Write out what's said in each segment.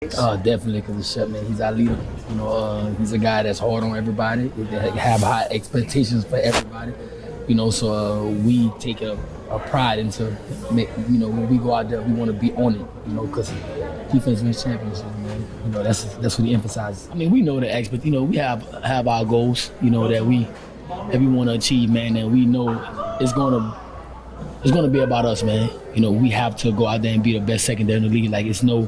Definitely, because Shep, man, he's our leader. He's a guy that's hard on everybody, that have high expectations for everybody. So we take a pride into, when we go out there, we want to be on it, because defense wins championships, man. That's what he emphasizes. I mean, we know the expert, we have our goals, that we want to achieve, man, and we know it's gonna be about us, man. We have to go out there and be the best secondary in the league. Like there's no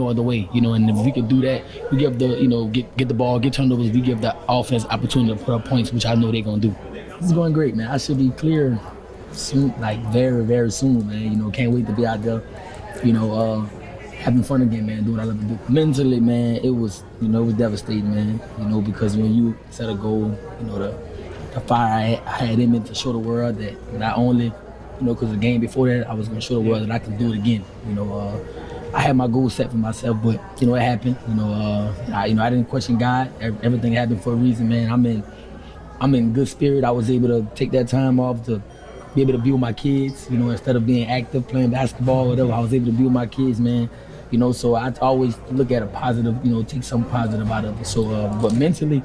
other way, and if we could do that, we give get the ball, get turnovers, we give the offense opportunity to put up points, which I know they're gonna do. It's going great, man. I should be clear soon, like very, very soon, man. Can't wait to be out there, having fun again, man, doing what I love to do. Mentally, man, it was devastating, man, because when you set a goal, the fire I had in me to show the world that not only, because the game before that, I was going to show the world that I can do it again, I had my goals set for myself, but it happened. I didn't question God. Everything happened for a reason, man. I'm in good spirit. I was able to take that time off to be able to be with my kids. Instead of being active, playing basketball, or whatever, I was able to be with my kids, man. So I always look at a positive. Take something positive out of it. So, but mentally,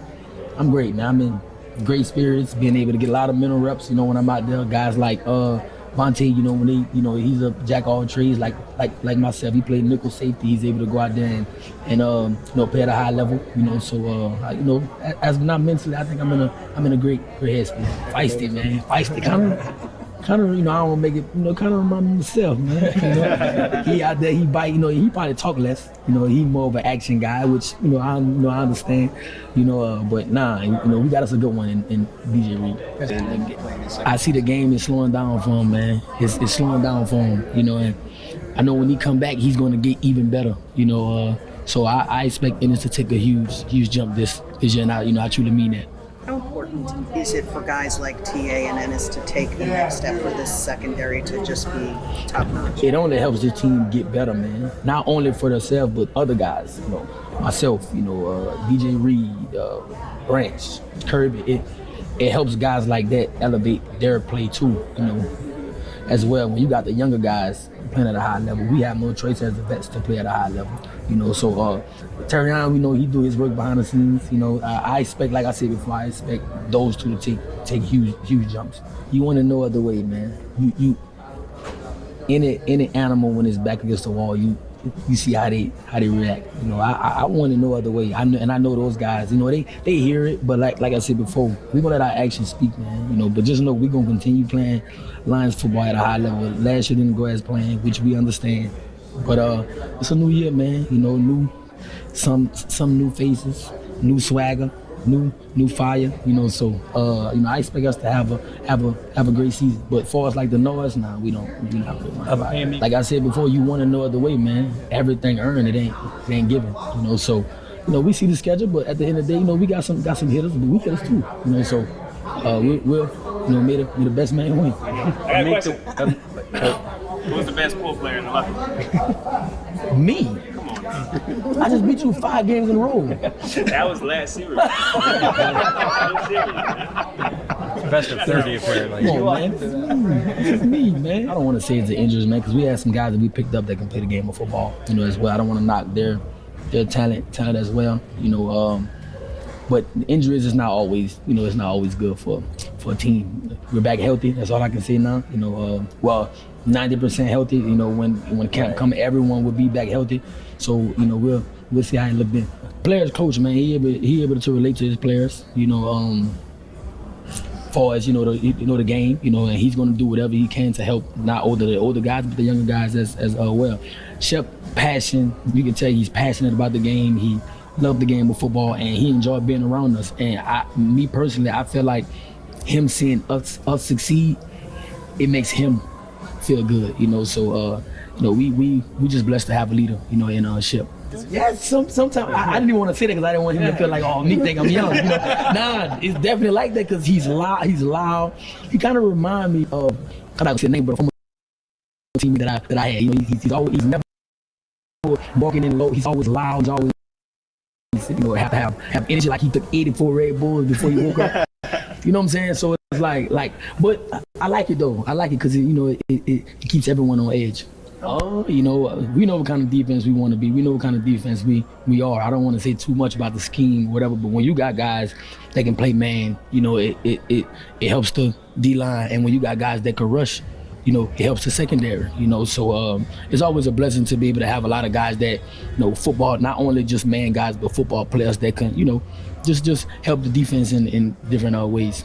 I'm great, man. I'm in great spirits. Being able to get a lot of mental reps. When I'm out there, guys like Vontae, when they, he's a jack of all trades, like myself. He played nickel safety. He's able to go out there and play at a high level. So as not mentally, I think I'm in a great headspace. Feisty, man. Feisty, kind of, I don't want to make it, kind of remind me of myself, man. He out there, he bite, he probably talk less. He more of an action guy, which I understand. But nah, we got us a good one in DJ Reed. I see the game is slowing down for him, man. It's slowing down for him, and I know when he come back, he's gonna get even better. So I expect Ennis to take a huge jump this year, and I truly mean that. How important is it for guys like TA and Ennis to take the next step for this secondary to just be top notch? It only helps the team get better, man. Not only for themselves, but other guys. Myself, DJ Reed, Branch, Kirby. It helps guys like that elevate their play too, as well. When you got the younger guys playing at a high level, we have no choice as the vets to play at a high level. So Terrion, we know he do his work behind the scenes. I expect, like I said before, I expect those two to take huge jumps. You want to know other way, man. You any animal when it's back against the wall, you see how they react. I want to know other way. I know those guys. They hear it, but like I said before, we're gonna let our actions speak, man. But just know we're gonna continue playing Lions football at a high level. Last year didn't go as planned, which we understand. But it's a new year, man. New some new faces, new swagger, new fire. So I expect us to have a great season. But as far as like the noise, nah, we don't. Like I said before, you want to know other way, man. Everything earned, it ain't given. So we see the schedule, but at the end of the day, we got some hitters, but we hitters too. So we'll may the best man win. I got a question. Who's the best pool player in the locker room? Me. I just beat you 5 games in a row. That was last series. Best of 30 apparently. Come on, man. It's me, man. I don't want to say it's the injuries, man, because we had some guys that we picked up that can play the game of football, as well. I don't want to knock their talent as well, But injuries is not always, it's not always good for a team. We're back healthy. That's all I can say now. 90% healthy. When camp come, everyone will be back healthy. So we'll see how it look then. Players coach, man, he able to relate to his players. Far as the game, and he's gonna do whatever he can to help not only the older guys but the younger guys as well. Shep passion, you can tell he's passionate about the game. He loved the game of football and he enjoyed being around us. And me personally, I feel like him seeing us succeed, it makes him feel good. So we just blessed to have a leader, in Shep. Yeah, sometimes I didn't even want to say that because I didn't want him to feel like, oh, me think I'm young. Nah, it's definitely like that because he's loud. He kind of remind me of, I don't say name, but from a team that I had. He's never walking in low. He's always loud. He's always have to have energy like he took 84 Red Bulls before he woke up. You know what I'm saying? So it's like, but I like it though. I like it because it keeps everyone on edge. You know, we know what kind of defense we want to be. We know what kind of defense we are. I don't want to say too much about the scheme or whatever, but when you got guys that can play man, you know, it helps the D-line. And when you got guys that can rush, you know, it helps the secondary, you know. So it's always a blessing to be able to have a lot of guys that, you know, football, not only just man guys, but football players that can, you know, just help the defense in different ways.